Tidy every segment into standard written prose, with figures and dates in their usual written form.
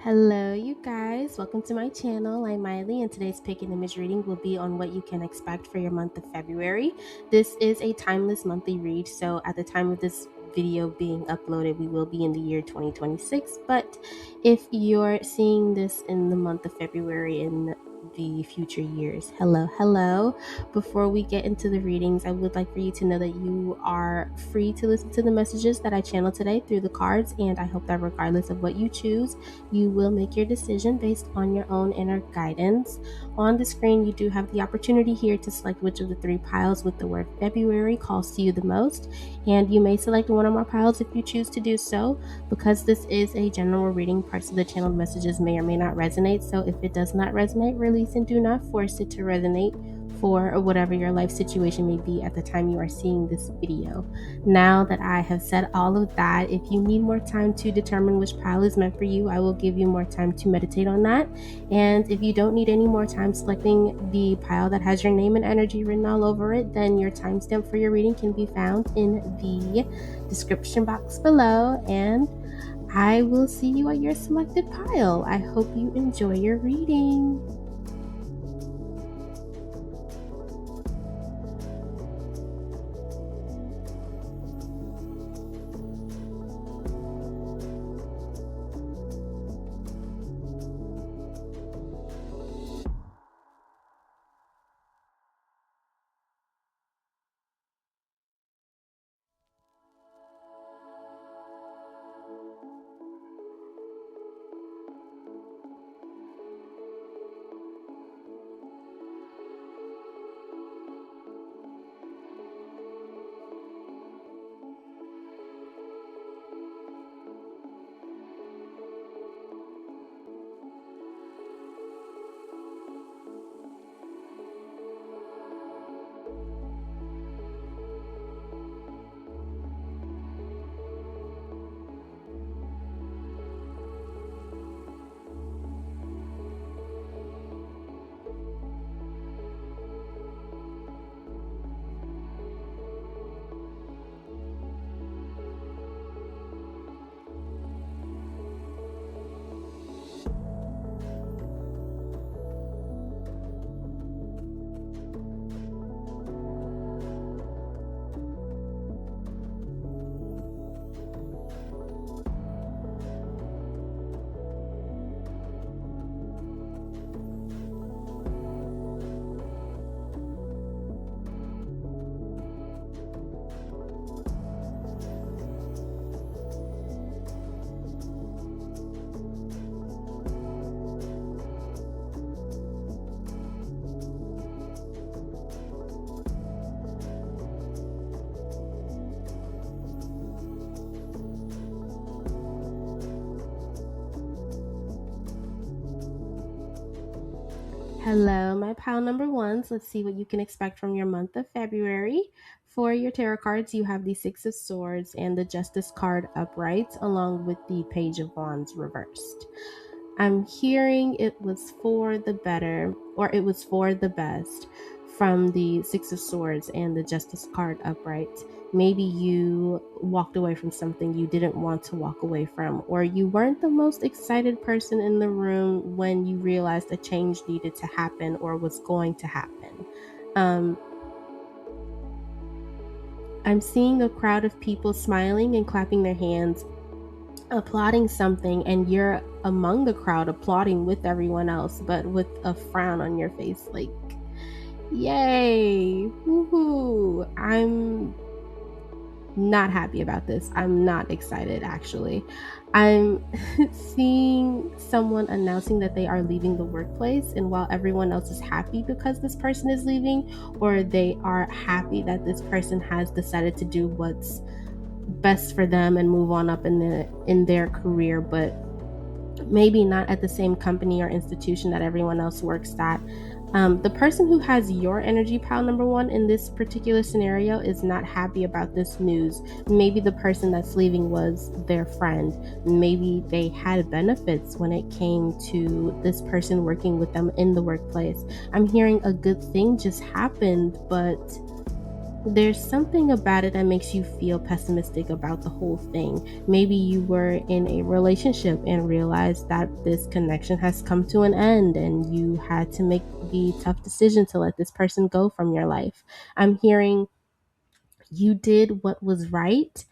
Hello, you guys. Welcome to my channel. I'm Miley, and today's pick and image reading will be on what you can expect for your month of February. This is a timeless monthly read, so at the time of this video being uploaded, we will be in the year 2026. But if you're seeing this in the month of February in the future years, hello. Before we get into the readings, I would like for you to know that you are free to listen to the messages that I channel today through the cards, and I hope that regardless of what you choose, you will make your decision based on your own inner guidance. On the screen, you do have the opportunity here to select which of the three piles with the word February calls to you the most, and you may select one or more piles if you choose to do so. Because this is a general reading, parts of the channeled messages may or may not resonate, so if it does not resonate, release and do not force it to resonate for whatever your life situation may be at the time you are seeing this video. Now that I have said all of that, if you need more time to determine which pile is meant for you, I will give you more time to meditate on that. And if you don't need any more time selecting the pile that has your name and energy written all over it, then your timestamp for your reading can be found in the description box below. And I will see you at your selected pile. I hope you enjoy your reading. Hello, my pile number ones. Let's see what you can expect from your month of February. For your tarot cards, you have the Six of Swords and the Justice card upright, along with the Page of Wands reversed. I'm hearing it was for the better, or it was for the best, from the Six of Swords and the Justice card upright. Maybe you walked away from something you didn't want to walk away from, or you weren't the most excited person in the room when you realized a change needed to happen or was going to happen. I'm seeing a crowd of people smiling and clapping their hands, applauding something, and you're among the crowd applauding with everyone else, but with a frown on your face, like, yay, woohoo. I'm not happy about this. I'm not excited, actually. I'm seeing someone announcing that they are leaving the workplace, and while everyone else is happy because this person is leaving, or they are happy that this person has decided to do what's best for them and move on up in their career, but maybe not at the same company or institution that everyone else works at. The person who has your energy pile number one in this particular scenario is not happy about this news. Maybe the person that's leaving was their friend. Maybe they had benefits when it came to this person working with them in the workplace. I'm hearing a good thing just happened, but there's something about it that makes you feel pessimistic about the whole thing. Maybe you were in a relationship and realized that this connection has come to an end and you had to make the tough decision to let this person go from your life. I'm hearing you did what was right.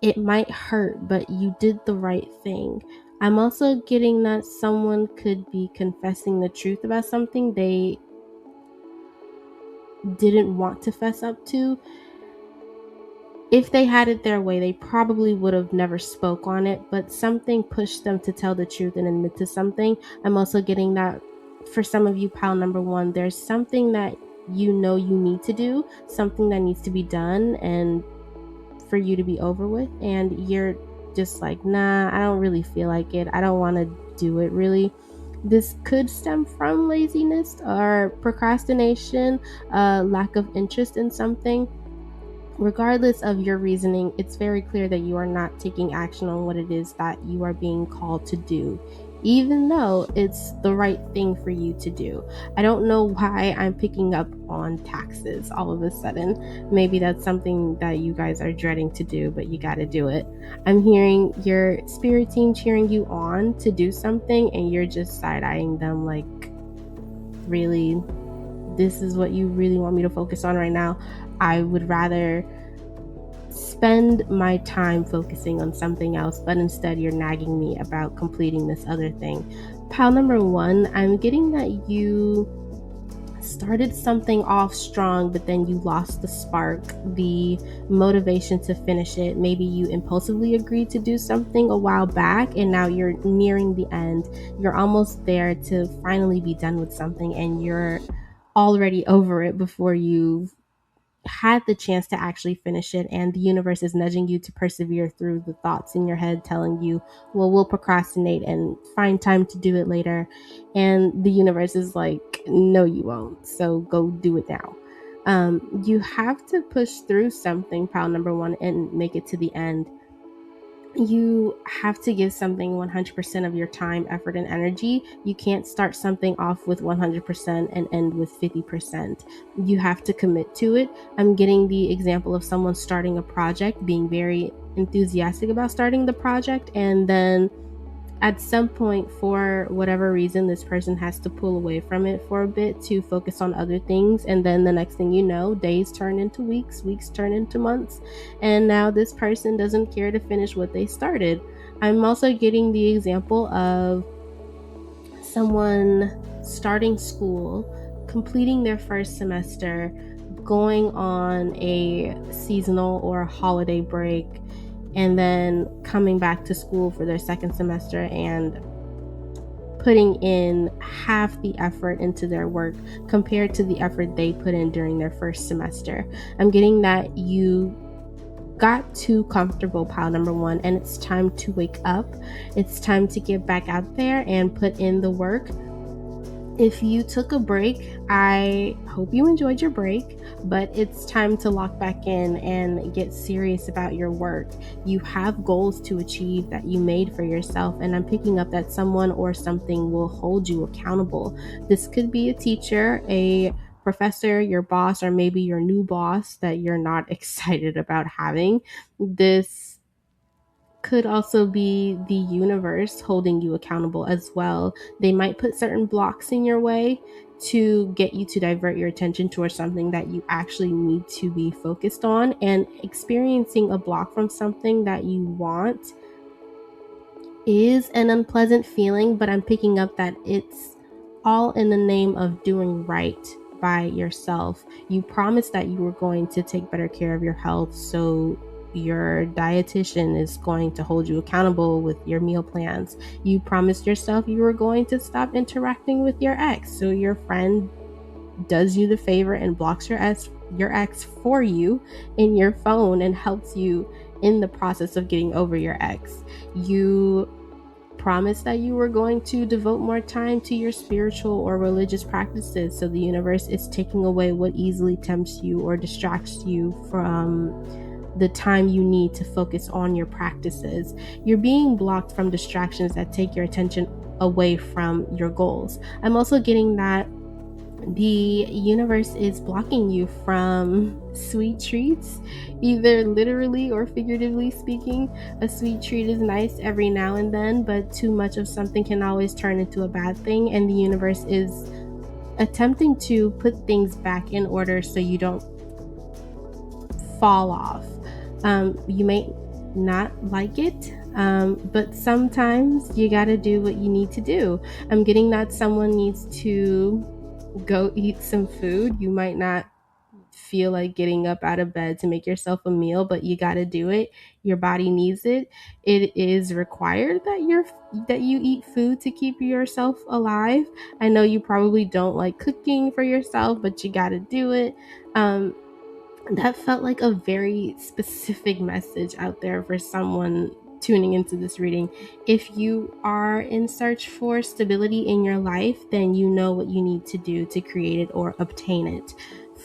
It might hurt, but you did the right thing. I'm also getting that someone could be confessing the truth about something they didn't want to fess up to. If they had it their way, they probably would have never spoke on it, but something pushed them to tell the truth and admit to something. I'm also getting that for some of you, pile number one, there's something that you know you need to do, something that needs to be done and for you to be over with, and you're just like, nah, I don't really feel like it. I don't want to do it really. This could stem from laziness or procrastination, lack of interest in something. Regardless of your reasoning, it's very clear that you are not taking action on what it is that you are being called to do, even though it's the right thing for you to do. I don't know why I'm picking up on taxes all of a sudden. Maybe that's something that you guys are dreading to do, but you got to do it. I'm hearing your spirit team cheering you on to do something, and you're just side-eyeing them like, really? This is what you really want me to focus on right now? I would rather spend my time focusing on something else, but instead you're nagging me about completing this other thing. Pile number one, I'm getting that you started something off strong, but then you lost the spark, the motivation to finish it. Maybe you impulsively agreed to do something a while back, and now you're nearing the end. You're almost there to finally be done with something, and you're already over it before you've had the chance to actually finish it, and the universe is nudging you to persevere through the thoughts in your head telling you, well, we'll procrastinate and find time to do it later. And the universe is like, no, you won't, so go do it now. You have to push through something, pile number one, and make it to the end. You have to give something 100% of your time, effort, and energy. You can't start something off with 100% and end with 50%. You have to commit to it. I'm getting the example of someone starting a project, being very enthusiastic about starting the project, and then at some point, for whatever reason, this person has to pull away from it for a bit to focus on other things. And then the next thing you know, days turn into weeks, weeks turn into months. And now this person doesn't care to finish what they started. I'm also getting the example of someone starting school, completing their first semester, going on a seasonal or holiday break, and then coming back to school for their second semester and putting in half the effort into their work compared to the effort they put in during their first semester. I'm getting that you got too comfortable, pile number one, and it's time to wake up. It's time to get back out there and put in the work. If you took a break, I hope you enjoyed your break, but it's time to lock back in and get serious about your work. You have goals to achieve that you made for yourself, and I'm picking up that someone or something will hold you accountable. This could be a teacher, a professor, your boss, or maybe your new boss that you're not excited about having. This could also be the universe holding you accountable as well. They might put certain blocks in your way to get you to divert your attention towards something that you actually need to be focused on. And experiencing a block from something that you want is an unpleasant feeling, but I'm picking up that it's all in the name of doing right by yourself. You promised that you were going to take better care of your health, so your dietitian is going to hold you accountable with your meal plans. You promised yourself you were going to stop interacting with your ex, so your friend does you the favor and blocks your ex for you in your phone and helps you in the process of getting over your ex. You promised that you were going to devote more time to your spiritual or religious practices, so the universe is taking away what easily tempts you or distracts you from the time you need to focus on your practices. You're being blocked from distractions that take your attention away from your goals. I'm also getting that the universe is blocking you from sweet treats, either literally or figuratively speaking. A sweet treat is nice every now and then, but too much of something can always turn into a bad thing, and the universe is attempting to put things back in order so you don't fall off. You may not like it, but sometimes you gotta do what you need to do. I'm getting that someone needs to go eat some food. You might not feel like getting up out of bed to make yourself a meal, but you got to do it. Your body needs it. It is required that you eat food to keep yourself alive. I know you probably don't like cooking for yourself, but you got to do it. That felt like a very specific message out there for someone tuning into this reading. If you are in search for stability in your life, then you know what you need to do to create it or obtain it.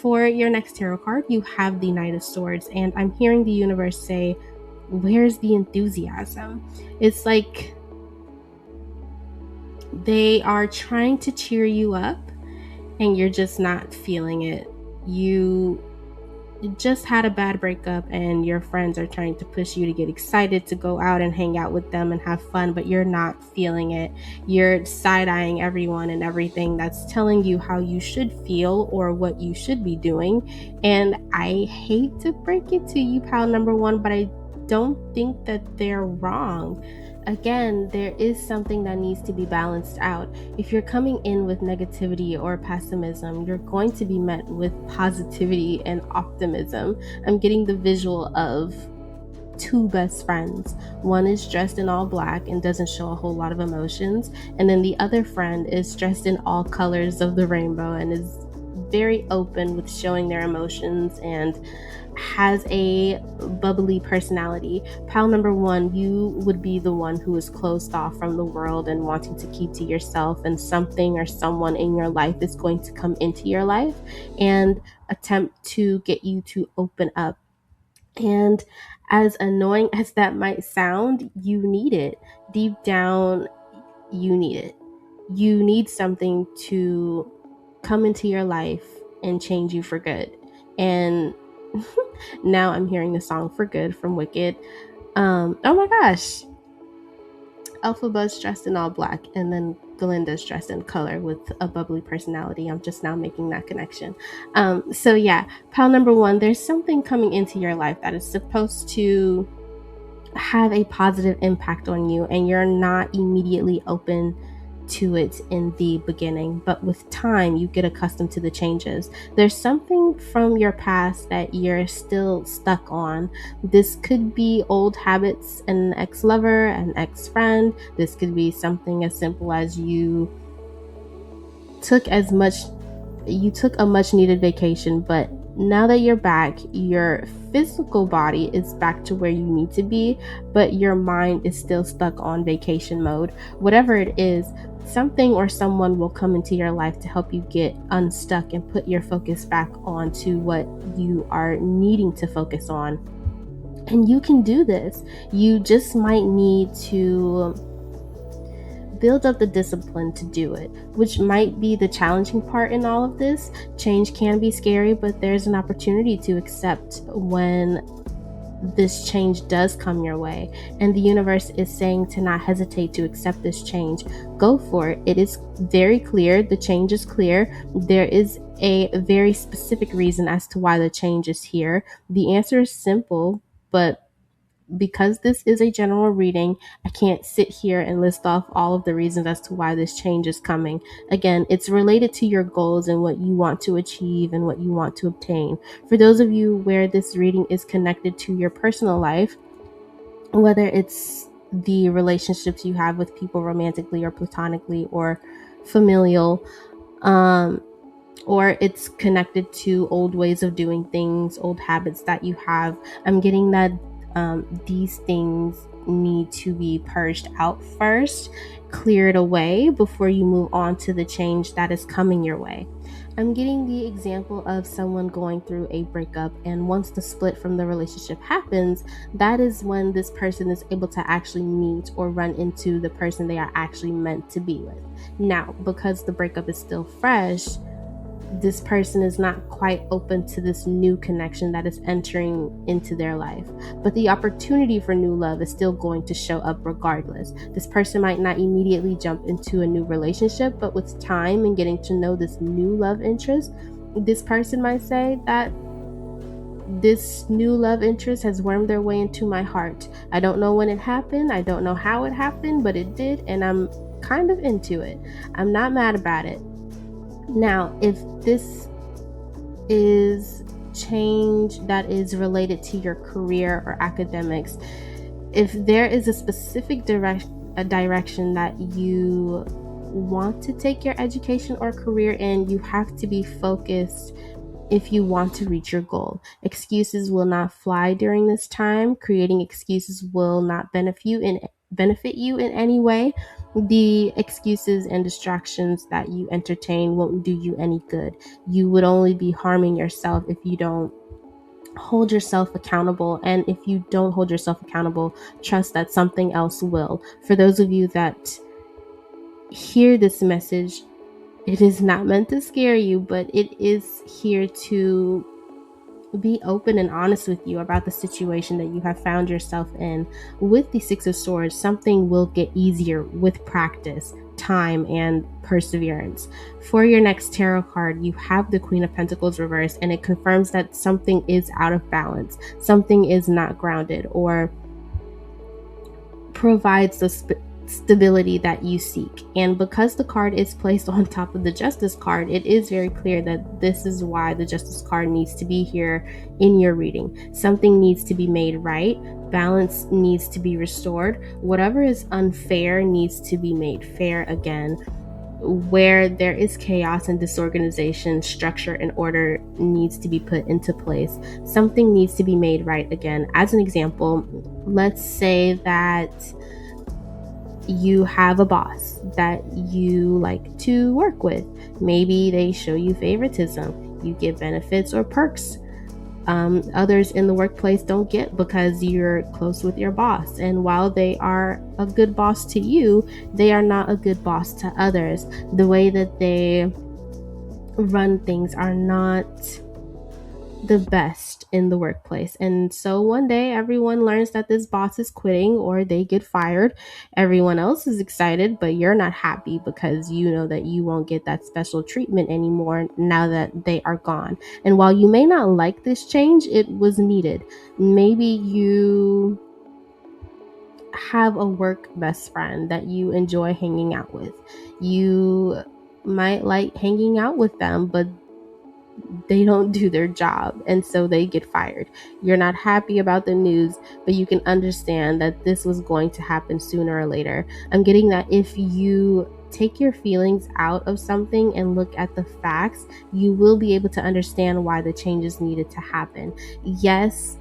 For your next tarot card, you have the Knight of Swords, and I'm hearing the universe say, where's the enthusiasm? It's like they are trying to cheer you up and you're just not feeling it. You just had a bad breakup and your friends are trying to push you to get excited to go out and hang out with them and have fun, but you're not feeling it. You're side-eyeing everyone and everything that's telling you how you should feel or what you should be doing. And I hate to break it to you, pal number one, but I don't think that they're wrong. Again, there is something that needs to be balanced out. If you're coming in with negativity or pessimism, you're going to be met with positivity and optimism. I'm getting the visual of two best friends. One is dressed in all black and doesn't show a whole lot of emotions, and then the other friend is dressed in all colors of the rainbow and is very open with showing their emotions and has a bubbly personality. Pile number one, you would be the one who is closed off from the world and wanting to keep to yourself, and something or someone in your life is going to come into your life and attempt to get you to open up. And as annoying as that might sound, you need it. Deep down, you need it. You need something to come into your life and change you for good. And now I'm hearing the song For Good from Wicked. Oh my gosh. Elphaba's dressed in all black, and then Glinda's dressed in color with a bubbly personality. I'm just now making that connection. So yeah, pile number one, there's something coming into your life that is supposed to have a positive impact on you, and you're not immediately open to it in the beginning, but with time you get accustomed to the changes. There's something from your past that you're still stuck on. This could be old habits, an ex-lover, an ex-friend. This could be something as simple as you took a much needed vacation, but now that you're back, your physical body is back to where you need to be, but your mind is still stuck on vacation mode. Whatever it is, something or someone will come into your life to help you get unstuck and put your focus back onto what you are needing to focus on. And you can do this. You just might need to build up the discipline to do it, which might be the challenging part in all of this. Change can be scary, but there's an opportunity to accept when this change does come your way, and the universe is saying to not hesitate to accept this change. Go for it. It is very clear. The change is clear. There is a very specific reason as to why the change is here. The answer is simple, but because this is a general reading, I can't sit here and list off all of the reasons as to why this change is coming. Again, it's related to your goals and what you want to achieve and what you want to obtain. For those of you where this reading is connected to your personal life, whether it's the relationships you have with people romantically or platonically or familial, or it's connected to old ways of doing things, old habits that you have, I'm getting that these things need to be purged out first, cleared away before you move on to the change that is coming your way. I'm getting the example of someone going through a breakup, and once the split from the relationship happens, that is when this person is able to actually meet or run into the person they are actually meant to be with. Now, because the breakup is still fresh, this person is not quite open to this new connection that is entering into their life. But the opportunity for new love is still going to show up regardless. This person might not immediately jump into a new relationship, but with time and getting to know this new love interest, this person might say that this new love interest has wormed their way into my heart. I don't know when it happened. I don't know how it happened, but it did, and I'm kind of into it. I'm not mad about it. Now, if this is change that is related to your career or academics, if there is a specific direction that you want to take your education or career in, you have to be focused if you want to reach your goal. Excuses will not fly during this time. Creating excuses will not benefit you in any way. The excuses and distractions that you entertain won't do you any good. You would only be harming yourself if you don't hold yourself accountable. And if you don't hold yourself accountable, trust that something else will. For those of you that hear this message, it is not meant to scare you, but it is here to be open and honest with you about the situation that you have found yourself in. With the Six of Swords, something will get easier with practice, time, and perseverance. For your next tarot card, you have the Queen of Pentacles reversed, and it confirms that something is out of balance, something is not grounded, or provides the stability that you seek. And because the card is placed on top of the Justice card, it is very clear that this is why the Justice card needs to be here in your reading. Something needs to be made right. Balance needs to be restored. Whatever is unfair needs to be made fair again. Where there is chaos and disorganization, structure and order needs to be put into place. Something needs to be made right again. As an example, let's say that you have a boss that you like to work with. Maybe they show you favoritism. You get benefits or perks others in the workplace don't get because you're close with your boss. And while they are a good boss to you, they are not a good boss to others. The way that they run things are not the best in the workplace. And so one day everyone learns that this boss is quitting or they get fired. Everyone else is excited, but you're not happy because you know that you won't get that special treatment anymore now that they are gone. And while you may not like this change, it was needed. Maybe you have a work best friend that you enjoy hanging out with. You might like hanging out with them, but they don't do their job and so they get fired. You're not happy about the news, but you can understand that this was going to happen sooner or later. I'm getting that if you take your feelings out of something and look at the facts, you will be able to understand why the changes needed to happen. Yes,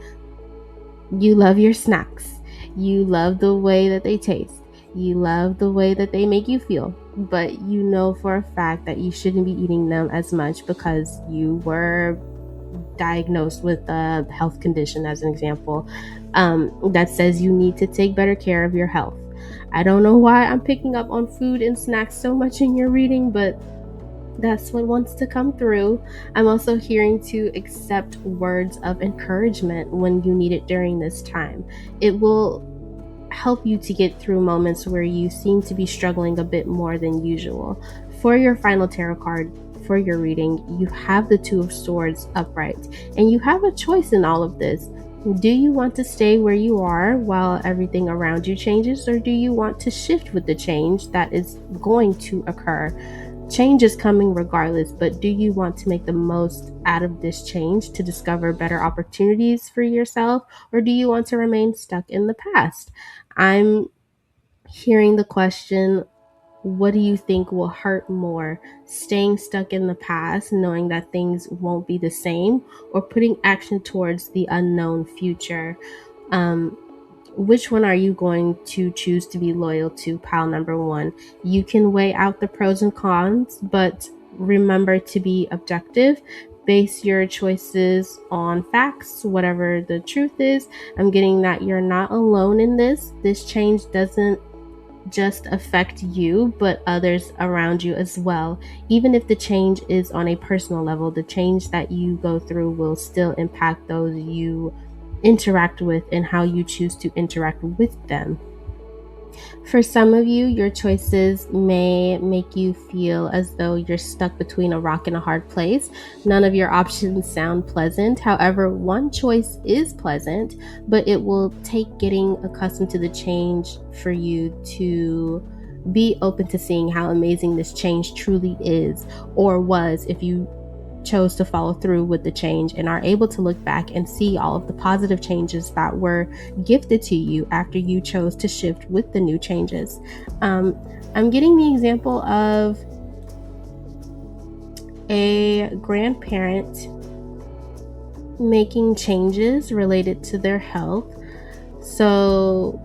you love your snacks. You love the way that they taste. You love the way that they make you feel, but you know for a fact that you shouldn't be eating them as much because you were diagnosed with a health condition, as an example, that says you need to take better care of your health. I don't know why I'm picking up on food and snacks so much in your reading, but that's what wants to come through. I'm also hearing to accept words of encouragement when you need it during this time. It will help you to get through moments where you seem to be struggling a bit more than usual. For your final tarot card for your reading, you have the Two of Swords upright, and you have a choice in all of this. Do you want to stay where you are while everything around you changes, or do you want to shift with the change that is going to occur? Change is coming regardless, but do you want to make the most out of this change to discover better opportunities for yourself, or do you want to remain stuck in the past? I'm hearing the question, what do you think will hurt more? Staying stuck in the past, knowing that things won't be the same, or putting action towards the unknown future? Which one are you going to choose to be loyal to, pile number one? You can weigh out the pros and cons, but remember to be objective. Base your choices on facts, whatever the truth is. I'm getting that you're not alone in this. This change doesn't just affect you, but others around you as well. Even if the change is on a personal level, the change that you go through will still impact those you interact with and how you choose to interact with them. For some of you, your choices may make you feel as though you're stuck between a rock and a hard place. None of your options sound pleasant. However, one choice is pleasant, but it will take getting accustomed to the change for you to be open to seeing how amazing this change truly is or was if you chose to follow through with the change and are able to look back and see all of the positive changes that were gifted to you after you chose to shift with the new changes. I'm getting the example of a grandparent making changes related to their health so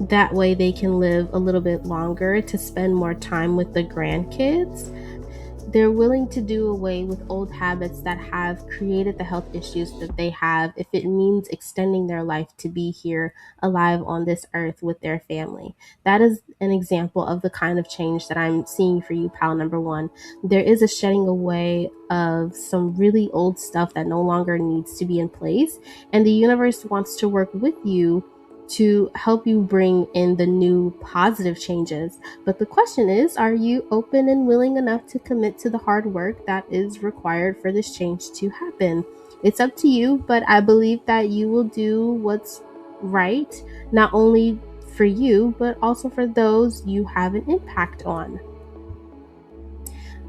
that way they can live a little bit longer to spend more time with the grandkids. They're willing to do away with old habits that have created the health issues that they have if it means extending their life to be here alive on this earth with their family. That is an example of the kind of change that I'm seeing for you, pal number one. There is a shedding away of some really old stuff that no longer needs to be in place, and the universe wants to work with you to help you bring in the new positive changes. But the question is, are you open and willing enough to commit to the hard work that is required for this change to happen? It's up to you, but I believe that you will do what's right, not only for you, but also for those you have an impact on.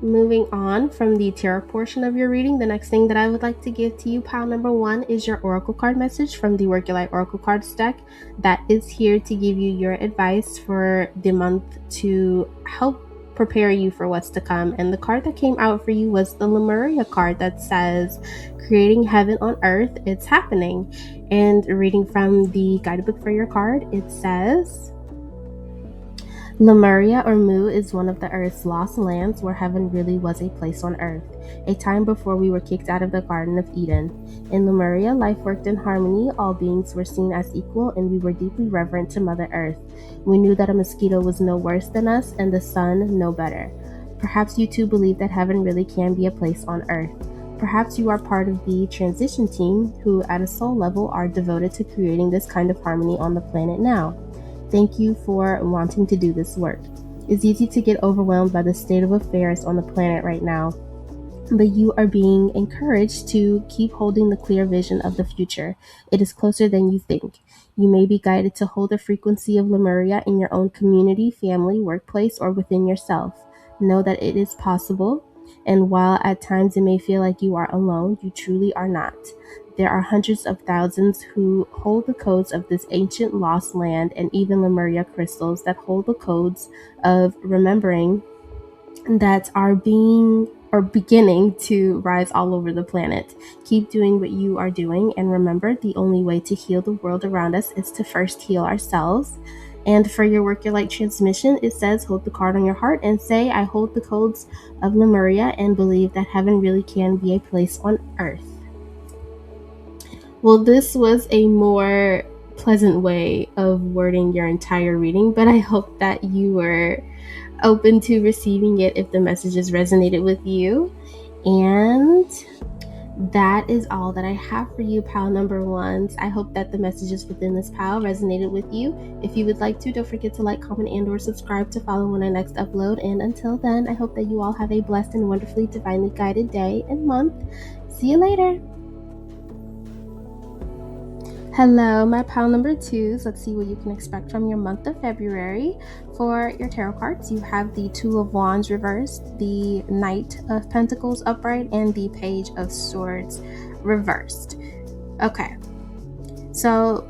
Moving on from the tarot portion of your reading, the next thing that I would like to give to you, pile number one, is your oracle card message from the Work Your Light Oracle Cards deck that is here to give you your advice for the month to help prepare you for what's to come. And the card that came out for you was the Lemuria card that says, creating heaven on earth, it's happening. And reading from the guidebook for your card, it says, Lemuria or Mu is one of the Earth's lost lands where heaven really was a place on Earth, a time before we were kicked out of the Garden of Eden. In Lemuria, life worked in harmony, all beings were seen as equal, and we were deeply reverent to Mother Earth. We knew that a mosquito was no worse than us, and the sun no better. Perhaps you too believe that heaven really can be a place on Earth. Perhaps you are part of the transition team who, at a soul level, are devoted to creating this kind of harmony on the planet now. Thank you for wanting to do this work. It's easy to get overwhelmed by the state of affairs on the planet right now, but you are being encouraged to keep holding the clear vision of the future. It is closer than you think. You may be guided to hold the frequency of Lemuria in your own community, family, workplace, or within yourself. Know that it is possible, and while at times it may feel like you are alone, you truly are not. There are hundreds of thousands who hold the codes of this ancient lost land, and even Lemuria crystals that hold the codes of remembering that are beginning to rise all over the planet. Keep doing what you are doing, and remember, the only way to heal the world around us is to first heal ourselves. And for your Work Your Light transmission, it says, hold the card on your heart and say, I hold the codes of Lemuria and believe that heaven really can be a place on earth. Well, this was a more pleasant way of wording your entire reading, but I hope that you were open to receiving it if the messages resonated with you. And that is all that I have for you, pal number ones. I hope that the messages within this pile resonated with you. If you would like to, don't forget to like, comment, and or subscribe to follow when I next upload. And until then, I hope that you all have a blessed and wonderfully divinely guided day and month. See you later. Hello, my pile number twos. Let's see what you can expect from your month of February. For your tarot cards, you have the Two of Wands reversed, the Knight of Pentacles upright, and the Page of Swords reversed. Okay, so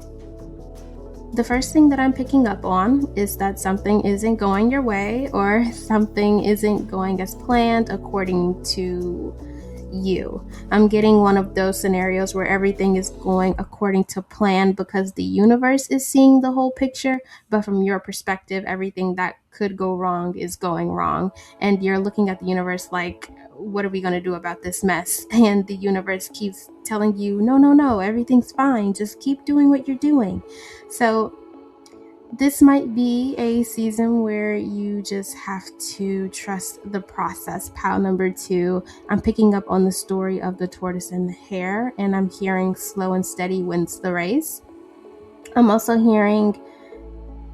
the first thing that I'm picking up on is that something isn't going your way, or something isn't going as planned according to you. I'm getting one of those scenarios where everything is going according to plan because the universe is seeing the whole picture, but from your perspective, everything that could go wrong is going wrong, and you're looking at the universe like, what are we going to do about this mess? And the universe keeps telling you, no, everything's fine, just keep doing what you're doing. So This might be a season where you just have to trust the process. Pile number 2, I'm picking up on the story of the tortoise and the hare, and I'm hearing slow and steady wins the race. I'm also hearing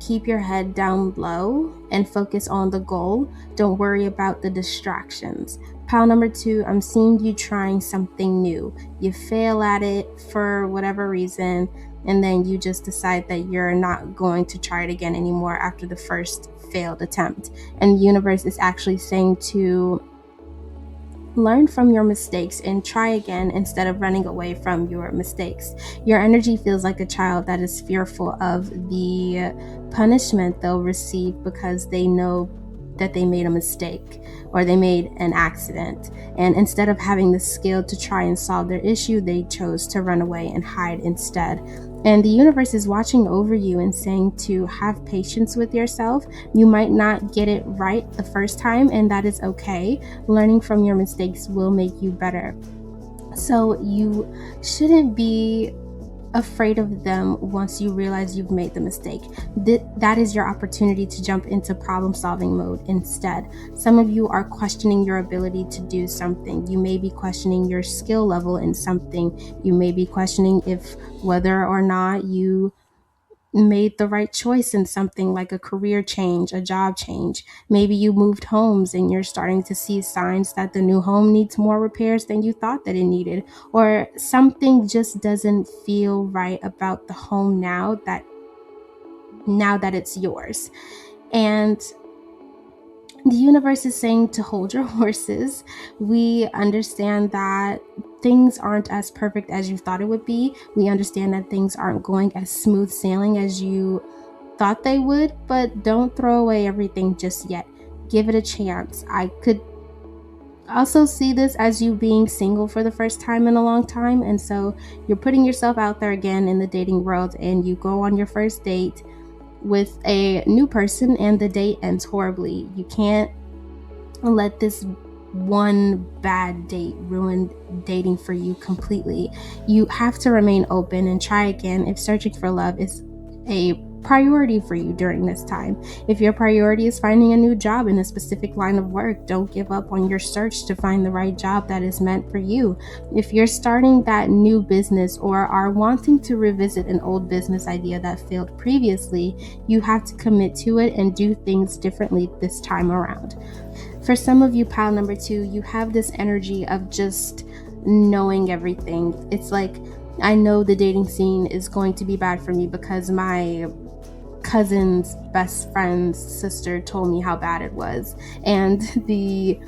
keep your head down low and focus on the goal. Don't worry about the distractions. Pile number 2, I'm seeing you trying something new. You fail at it for whatever reason, and then you just decide that you're not going to try it again anymore after the first failed attempt. And the universe is actually saying to learn from your mistakes and try again instead of running away from your mistakes. Your energy feels like a child that is fearful of the punishment they'll receive because they know that they made a mistake or they made an accident. And instead of having the skill to try and solve their issue, they chose to run away and hide instead. And the universe is watching over you and saying to have patience with yourself. You might not get it right the first time, and that is okay. Learning from your mistakes will make you better. So you shouldn't be afraid of them once you realize you've made the mistake. That is your opportunity to jump into problem solving mode instead. Some of you are questioning your ability to do something. You may be questioning your skill level in something. You may be questioning if whether or not you made the right choice in something like a career change, a job change. Maybe you moved homes and you're starting to see signs that the new home needs more repairs than you thought that it needed, or something just doesn't feel right about the home now that it's yours. And the universe is saying to hold your horses. We understand that things aren't as perfect as you thought it would be. We understand that things aren't going as smooth sailing as you thought they would, but don't throw away everything just yet. Give it a chance. I could also see this as you being single for the first time in a long time, and so you're putting yourself out there again in the dating world, and you go on your first date with a new person and the date ends horribly. You can't let this one bad date ruin dating for you completely. You have to remain open and try again if searching for love is a priority for you during this time. If your priority is finding a new job in a specific line of work, don't give up on your search to find the right job that is meant for you. If you're starting that new business or are wanting to revisit an old business idea that failed previously, you have to commit to it and do things differently this time around. For some of you, pile number 2, you have this energy of just knowing everything. It's like, I know the dating scene is going to be bad for me because my cousin's best friend's sister told me how bad it was. And the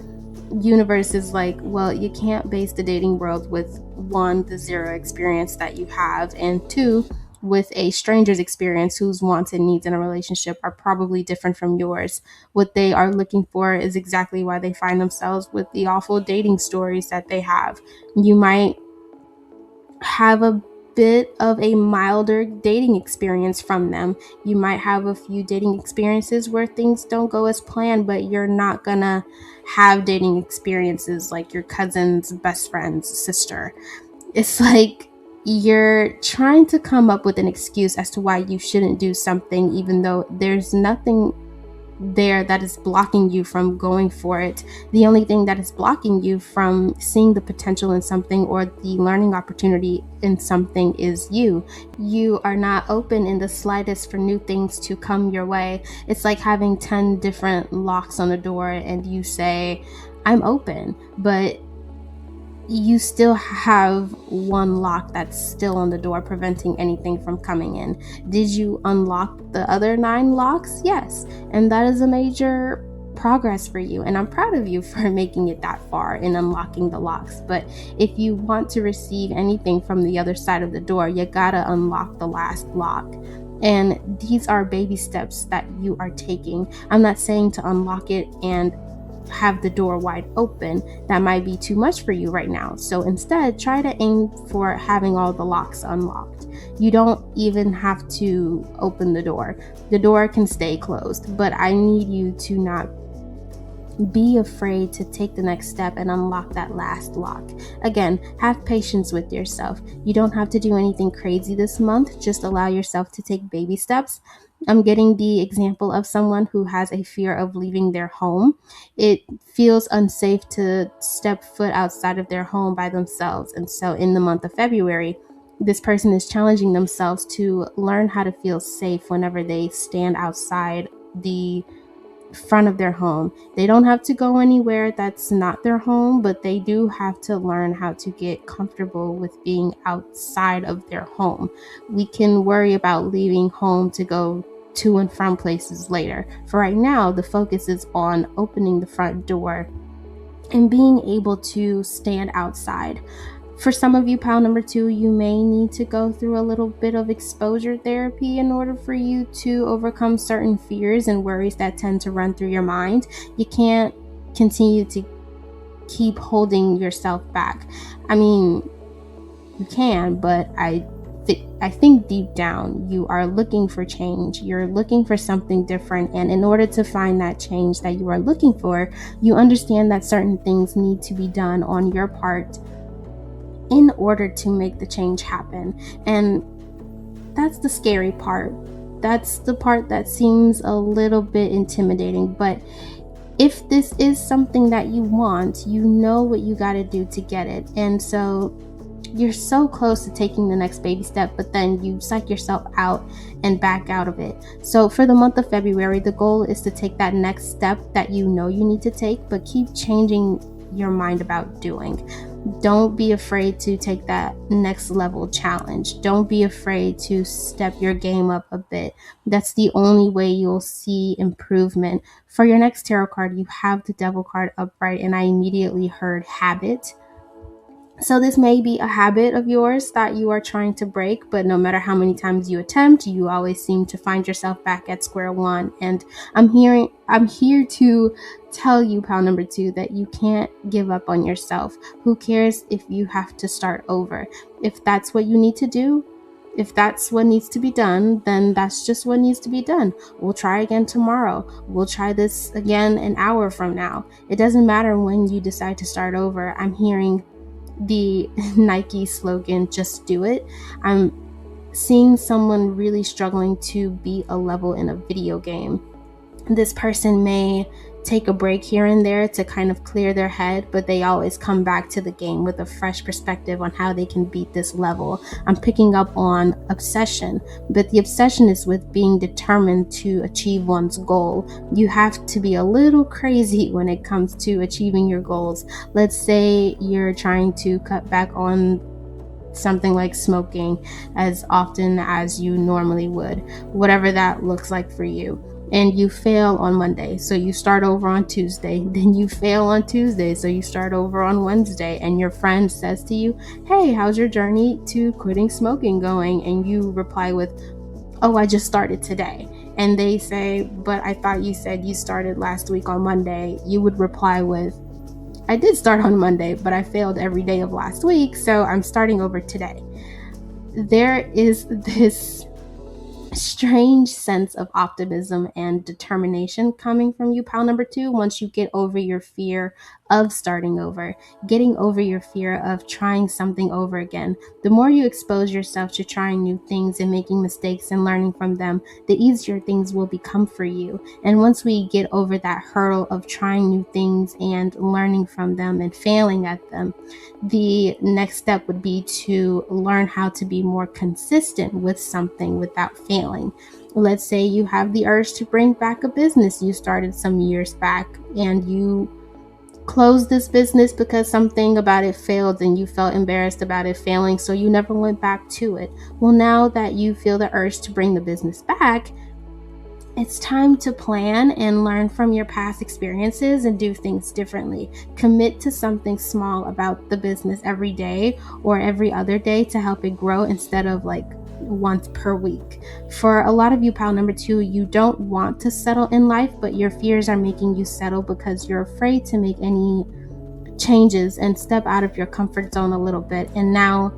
universe is like, well, you can't base the dating world with 1, the 0 experience that you have, and 2, with a stranger's experience whose wants and needs in a relationship are probably different from yours. What they are looking for is exactly why they find themselves with the awful dating stories that they have. You might have a bit of a milder dating experience from them. You might have a few dating experiences where things don't go as planned, but you're not gonna have dating experiences like your cousin's best friend's sister. It's like you're trying to come up with an excuse as to why you shouldn't do something, even though there's nothing there that is blocking you from going for it. The only thing that is blocking you from seeing the potential in something or the learning opportunity in something is you. You are not open in the slightest for new things to come your way. It's like having 10 different locks on the door and you say, I'm open, but you still have one lock that's still on the door preventing anything from coming in. Did you unlock the other 9 locks? Yes. And that is a major progress for you. And I'm proud of you for making it that far in unlocking the locks. But if you want to receive anything from the other side of the door, you gotta unlock the last lock. And these are baby steps that you are taking. I'm not saying to unlock it and have the door wide open. That might be too much for you right now. So instead, try to aim for having all the locks unlocked. You don't even have to open the door. The door can stay closed, but I need you to not be afraid to take the next step and unlock that last lock. Again, have patience with yourself. You don't have to do anything crazy this month. Just allow yourself to take baby steps. I'm getting the example of someone who has a fear of leaving their home. It feels unsafe to step foot outside of their home by themselves. And so in the month of February, this person is challenging themselves to learn how to feel safe whenever they stand outside the front of their home. They don't have to go anywhere that's not their home, but they do have to learn how to get comfortable with being outside of their home. We can worry about leaving home to go to and from places later. For right now, the focus is on opening the front door and being able to stand outside. For some of you, pile number 2, you may need to go through a little bit of exposure therapy in order for you to overcome certain fears and worries that tend to run through your mind. You can't continue to keep holding yourself back. I mean, you can, but I think deep down you are looking for change. You're looking for something different, and in order to find that change that you are looking for, you understand that certain things need to be done on your part in order to make the change happen. And that's the scary part. That's the part that seems a little bit intimidating, but if this is something that you want, you know what you got to do to get it. And so you're so close to taking the next baby step, but then you psych yourself out and back out of it. So for the month of February, the goal is to take that next step that you know you need to take, but keep changing your mind about doing. Don't be afraid to take that next level challenge. Don't be afraid to step your game up a bit. That's the only way you'll see improvement. For your next tarot card, you have the Devil card upright, and I immediately heard habit. So this may be a habit of yours that you are trying to break, but no matter how many times you attempt, you always seem to find yourself back at square one. And I'm here to tell you, pal number 2, that you can't give up on yourself. Who cares if you have to start over? If that's what you need to do, if that's what needs to be done, then that's just what needs to be done. We'll try again tomorrow. We'll try this again an hour from now. It doesn't matter when you decide to start over. I'm hearing the Nike slogan, just do it. I'm seeing someone really struggling to beat a level in a video game. This person may take a break here and there to kind of clear their head, but they always come back to the game with a fresh perspective on how they can beat this level. I'm picking up on obsession, but the obsession is with being determined to achieve one's goal. You have to be a little crazy when it comes to achieving your goals. Let's say you're trying to cut back on something like smoking as often as you normally would, whatever that looks like for you. And you fail on Monday, so you start over on Tuesday. Then you fail on Tuesday, so you start over on Wednesday. And your friend says to you, hey, how's your journey to quitting smoking going? And you reply with, oh, I just started today. And they say, but I thought you said you started last week on Monday. You would reply with, I did start on Monday, but I failed every day of last week, so I'm starting over today. There is this strange sense of optimism and determination coming from you, pal number 2, once you get over your fear of starting over, getting over your fear of trying something over again. The more you expose yourself to trying new things and making mistakes and learning from them, the easier things will become for you. And once we get over that hurdle of trying new things and learning from them and failing at them, the next step would be to learn how to be more consistent with something without failing. Let's say you have the urge to bring back a business you started some years back, and you closed this business because something about it failed and you felt embarrassed about it failing, so you never went back to it. Well, now that you feel the urge to bring the business back, it's time to plan and learn from your past experiences and do things differently. Commit to something small about the business every day or every other day to help it grow instead of like once per week. For a lot of you, pal number 2, you don't want to settle in life, but your fears are making you settle because you're afraid to make any changes and step out of your comfort zone a little bit. And now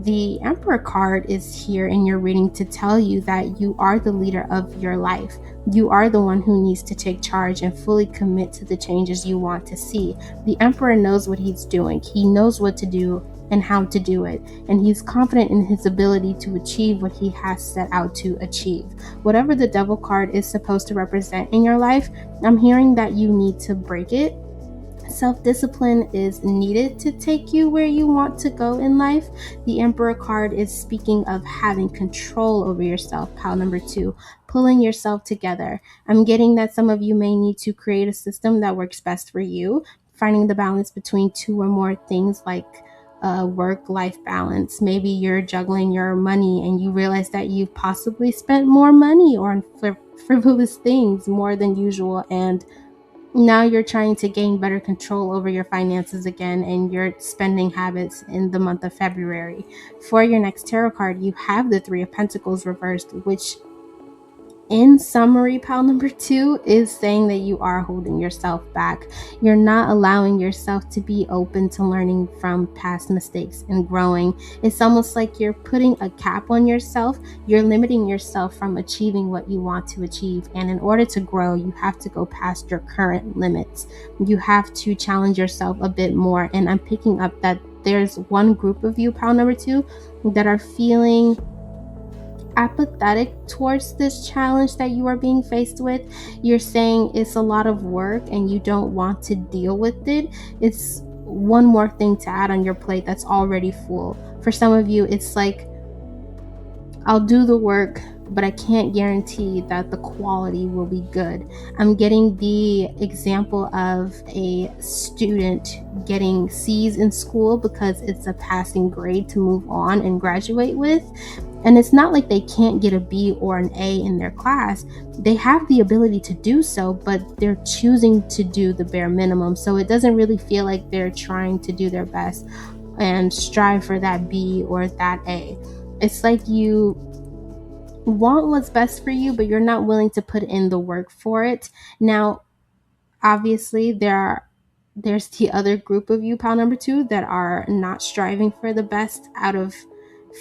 the Emperor card is here in your reading to tell you that you are the leader of your life. You are the one who needs to take charge and fully commit to the changes you want to see. The Emperor knows what he's doing. He knows what to do and how to do it. And he's confident in his ability to achieve what he has set out to achieve. Whatever the devil card is supposed to represent in your life, I'm hearing that you need to break it. Self-discipline is needed to take you where you want to go in life. The Emperor card is speaking of having control over yourself. Pile number 2, pulling yourself together. I'm getting that some of you may need to create a system that works best for you, finding the balance between 2 or more things like work-life balance. Maybe you're juggling your money and you realize that you've possibly spent more money on frivolous things more than usual, and now you're trying to gain better control over your finances again and your spending habits in the month of February. For your next tarot card, you have the 3 of Pentacles reversed, which in summary, pile number 2 is saying that you are holding yourself back. You're not allowing yourself to be open to learning from past mistakes and growing. It's almost like you're putting a cap on yourself. You're limiting yourself from achieving what you want to achieve. And in order to grow, you have to go past your current limits. You have to challenge yourself a bit more. And I'm picking up that there's one group of you, pile number 2, that are feeling apathetic towards this challenge that you are being faced with. You're saying it's a lot of work and you don't want to deal with it. It's one more thing to add on your plate that's already full. For some of you, it's like, I'll do the work, but I can't guarantee that the quality will be good. I'm getting the example of a student getting C's in school because it's a passing grade to move on and graduate with. And it's not like they can't get a B or an A in their class. They have the ability to do so, but they're choosing to do the bare minimum. So it doesn't really feel like they're trying to do their best and strive for that B or that A. It's like you want what's best for you, but you're not willing to put in the work for it. Now, obviously, there's the other group of you, pile number 2, that are not striving for the best out of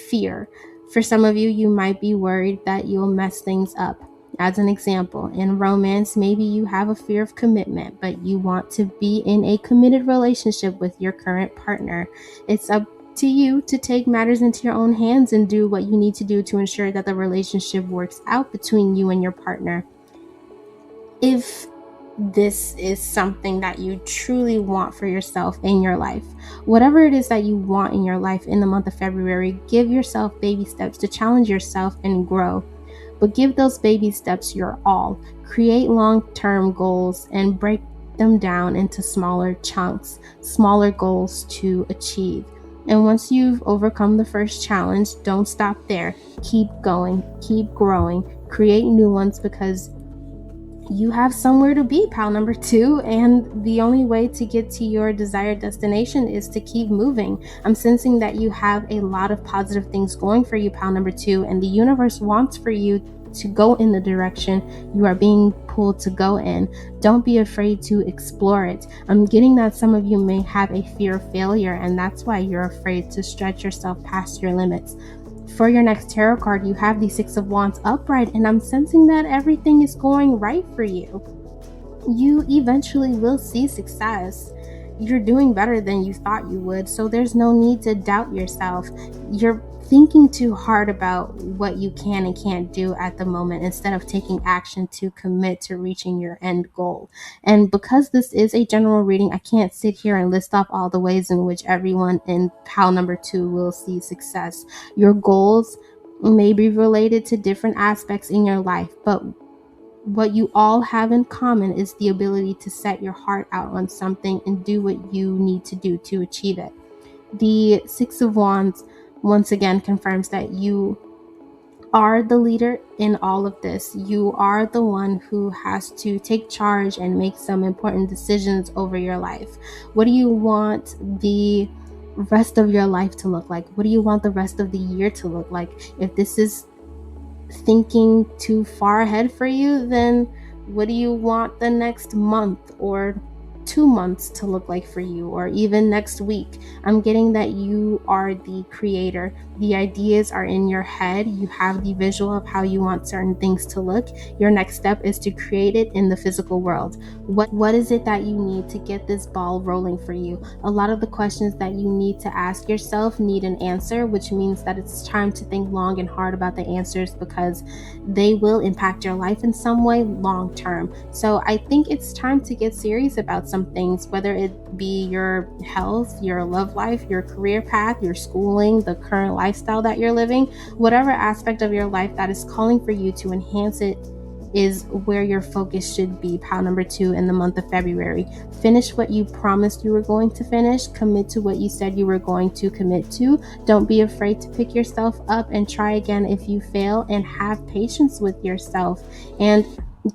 fear. For some of you, you might be worried that you'll mess things up. As an example, in romance, maybe you have a fear of commitment, but you want to be in a committed relationship with your current partner. It's up to you to take matters into your own hands and do what you need to do to ensure that the relationship works out between you and your partner. If this is something that you truly want for yourself in your life, whatever it is that you want in your life in the month of February, give yourself baby steps to challenge yourself and grow. But give those baby steps your all. Create long-term goals and break them down into smaller chunks, smaller goals to achieve. And once you've overcome the first challenge, don't stop there. Keep going, keep growing, create new ones, because you have somewhere to be, pile number 2, and the only way to get to your desired destination is to keep moving. I'm sensing that you have a lot of positive things going for you, pile number 2, and the universe wants for you to go in the direction you are being pulled to go in. Don't be afraid to explore it. I'm getting that some of you may have a fear of failure, and that's why you're afraid to stretch yourself past your limits. For your next tarot card, you have the 6 of Wands upright, and I'm sensing that everything is going right for you. You eventually will see success. You're doing better than you thought you would, so there's no need to doubt yourself. You're thinking too hard about what you can and can't do at the moment instead of taking action to commit to reaching your end goal. And because this is a general reading, I can't sit here and list off all the ways in which everyone in pile number 2 will see success. Your goals may be related to different aspects in your life, but what you all have in common is the ability to set your heart out on something and do what you need to do to achieve it. The 6 of Wands once again confirms that you are the leader in all of this. You are the one who has to take charge and make some important decisions over your life. What do you want the rest of your life to look like? What do you want the rest of the year to look like? If this is thinking too far ahead for you, then what do you want the next month or 2 months to look like for you, or even next week. I'm getting that you are the creator. The ideas are in your head. You have the visual of how you want certain things to look. Your next step is to create it in the physical world. What is it that you need to get this ball rolling for you? A lot of the questions that you need to ask yourself need an answer, which means that it's time to think long and hard about the answers, because they will impact your life in some way long term. So I think it's time to get serious about some things, whether it be your health, your love life, your career path, your schooling, the current lifestyle that you're living. Whatever aspect of your life that is calling for you to enhance it is where your focus should be. Pile number 2 in the month of February. Finish what you promised you were going to finish. Commit to what you said you were going to commit to. Don't be afraid to pick yourself up and try again if you fail, and have patience with yourself. And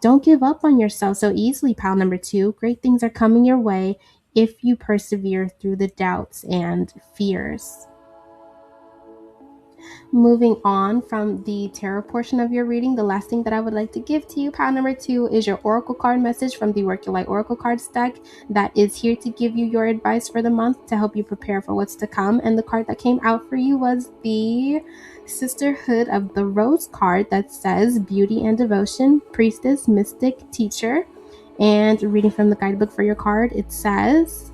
don't give up on yourself so easily, pile number 2. Great things are coming your way if you persevere through the doubts and fears. Moving on from the tarot portion of your reading, the last thing that I would like to give to you, pile number 2, is your oracle card message from the Work Your Light Oracle Cards deck that is here to give you your advice for the month to help you prepare for what's to come. And the card that came out for you was the Sisterhood of the Rose card that says Beauty and Devotion, Priestess, Mystic, Teacher. And reading from the guidebook for your card, it says,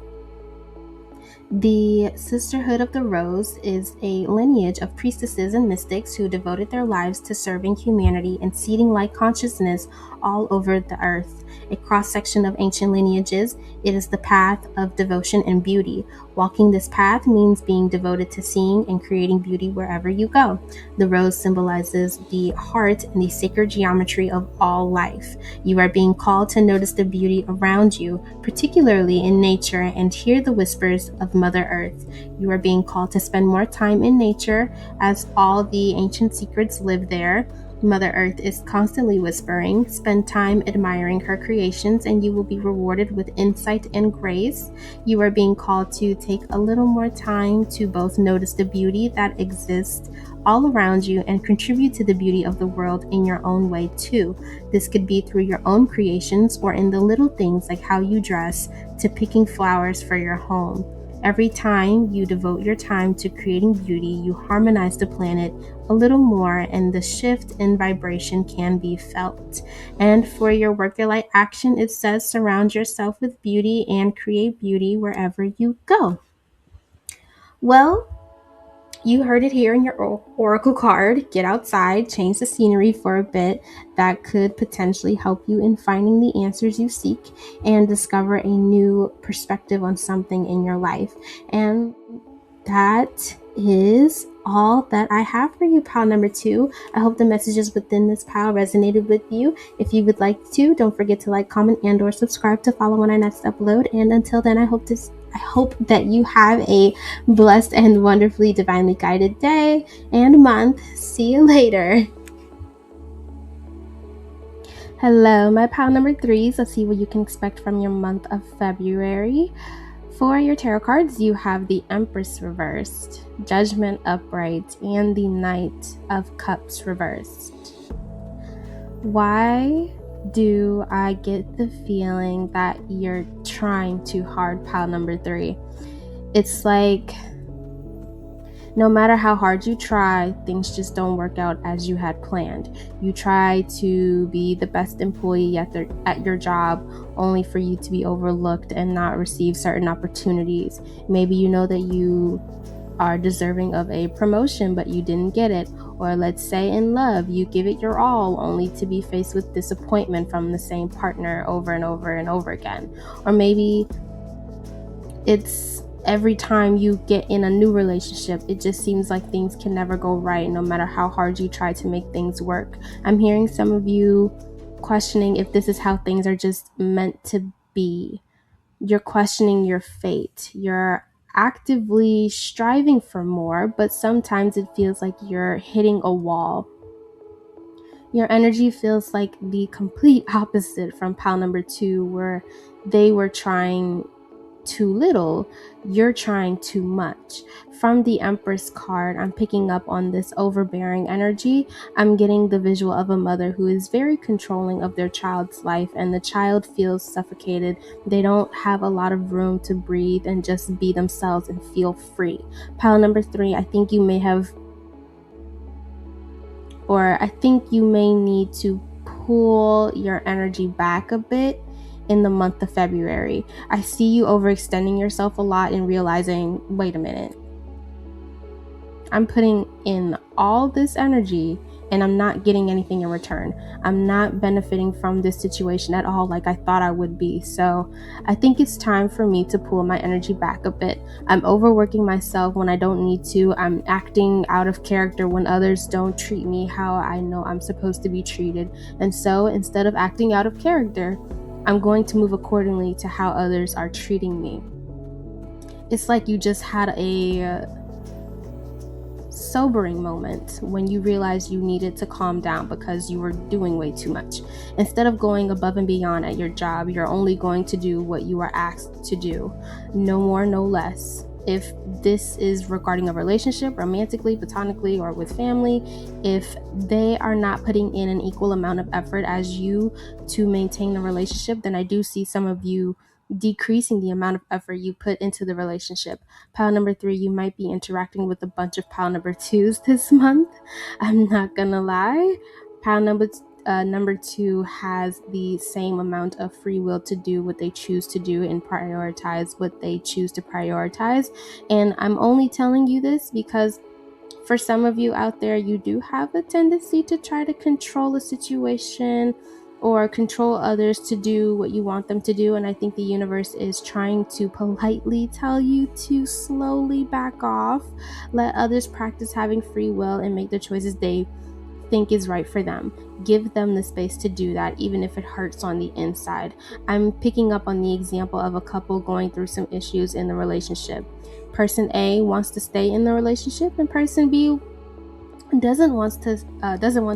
the Sisterhood of the Rose is a lineage of priestesses and mystics who devoted their lives to serving humanity and seeding light consciousness all over the earth. A cross-section of ancient lineages, it is the path of devotion and beauty. Walking this path means being devoted to seeing and creating beauty wherever you go. The rose symbolizes the heart and the sacred geometry of all life. You are being called to notice the beauty around you, particularly in nature, and hear the whispers of Mother Earth. You are being called to spend more time in nature, as all the ancient secrets live there. Mother Earth is constantly whispering. Spend time admiring her creations, and you will be rewarded with insight and grace. You are being called to take a little more time to both notice the beauty that exists all around you and contribute to the beauty of the world in your own way too. This could be through your own creations or in the little things like how you dress to picking flowers for your home. Every time you devote your time to creating beauty, you harmonize the planet a little more, and the shift in vibration can be felt. And for your Work Your Light action, it says surround yourself with beauty and create beauty wherever you go. Well, you heard it here in your oracle card. Get outside, change the scenery for a bit. That could potentially help you in finding the answers you seek and discover a new perspective on something in your life. And that is all that I have for you, pile number 2. I hope the messages within this pile resonated with you. If you would like to, don't forget to like, comment, and or subscribe to follow when I next upload. And until then, I hope that you have a blessed and wonderfully divinely guided day and month. See you later. Hello, my pile number 3s. Let's see what you can expect from your month of February. For your tarot cards, you have the Empress reversed, Judgment upright, and the Knight of Cups reversed. Why do I get the feeling that you're trying too hard, pile number 3? It's like no matter how hard you try, things just don't work out as you had planned. You try to be the best employee at your job, only for you to be overlooked and not receive certain opportunities. Maybe you know that you are deserving of a promotion, but you didn't get it. Or let's say in love, you give it your all, only to be faced with disappointment from the same partner over and over and over again. Or maybe it's every time you get in a new relationship, it just seems like things can never go right, no matter how hard you try to make things work. I'm hearing some of you questioning if this is how things are just meant to be. You're questioning your fate. You're actively striving for more, but sometimes it feels like you're hitting a wall. Your energy feels like the complete opposite from pile number 2, where they were trying too little, you're trying too much. From the Empress card, I'm picking up on this overbearing energy. I'm getting the visual of a mother who is very controlling of their child's life, and the child feels suffocated. They don't have a lot of room to breathe and just be themselves and feel free. Pile number 3, I think you may need to pull your energy back a bit in the month of February. I see you overextending yourself a lot and realizing, wait a minute, I'm putting in all this energy and I'm not getting anything in return. I'm not benefiting from this situation at all like I thought I would be. So I think it's time for me to pull my energy back a bit. I'm overworking myself when I don't need to. I'm acting out of character when others don't treat me how I know I'm supposed to be treated. And so instead of acting out of character, I'm going to move accordingly to how others are treating me. It's like you just had a sobering moment when you realized you needed to calm down because you were doing way too much. Instead of going above and beyond at your job, you're only going to do what you are asked to do. No more, no less. If this is regarding a relationship, romantically, platonically, or with family, if they are not putting in an equal amount of effort as you to maintain the relationship, then I do see some of you decreasing the amount of effort you put into the relationship. Pile number 3, you might be interacting with a bunch of pile number 2s this month. I'm not gonna lie. Pile number 2 has the same amount of free will to do what they choose to do and prioritize what they choose to prioritize. And I'm only telling you this because for some of you out there, you do have a tendency to try to control a situation or control others to do what you want them to do. And I think the universe is trying to politely tell you to slowly back off, let others practice having free will and make the choices they think is right for them. Give them the space to do that, even if it hurts on the inside. I'm picking up on the example of a couple going through some issues in the relationship. Person A wants to stay in the relationship and person B doesn't want to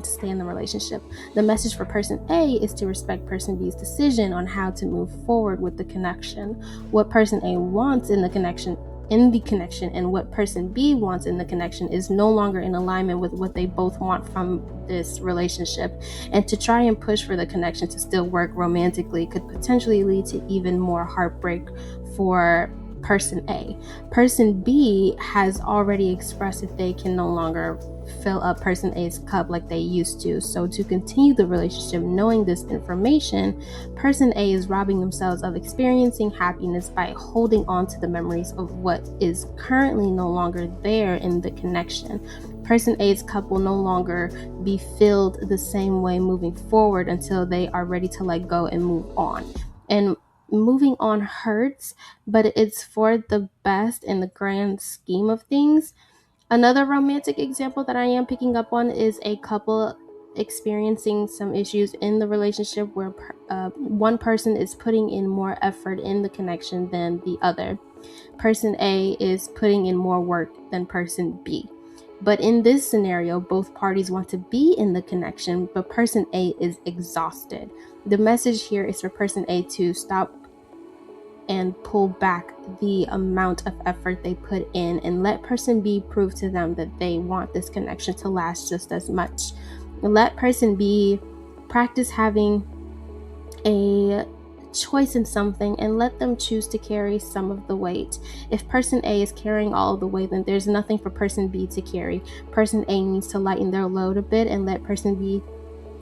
stay in the relationship. The message for person A is to respect person B's decision on how to move forward with the connection. What person A wants in the connection and what person B wants in the connection is no longer in alignment with what they both want from this relationship. And to try and push for the connection to still work romantically could potentially lead to even more heartbreak for person A. Person B has already expressed that they can no longer fill up person A's cup like they used to. So to continue the relationship knowing this information, person A is robbing themselves of experiencing happiness by holding on to the memories of what is currently no longer there in the connection. Person A's cup will no longer be filled the same way moving forward until they are ready to let go and move on. And moving on hurts, but it's for the best in the grand scheme of things. Another romantic example that I am picking up on is a couple experiencing some issues in the relationship where one person is putting in more effort in the connection than the other. Person A is putting in more work than person B. But in this scenario, both parties want to be in the connection, but person A is exhausted. The message here is for person A to stop and pull back the amount of effort they put in and let person B prove to them that they want this connection to last just as much. Let person B practice having a choice in something and let them choose to carry some of the weight. If person A is carrying all of the weight, then there's nothing for person B to carry. Person A needs to lighten their load a bit and let person B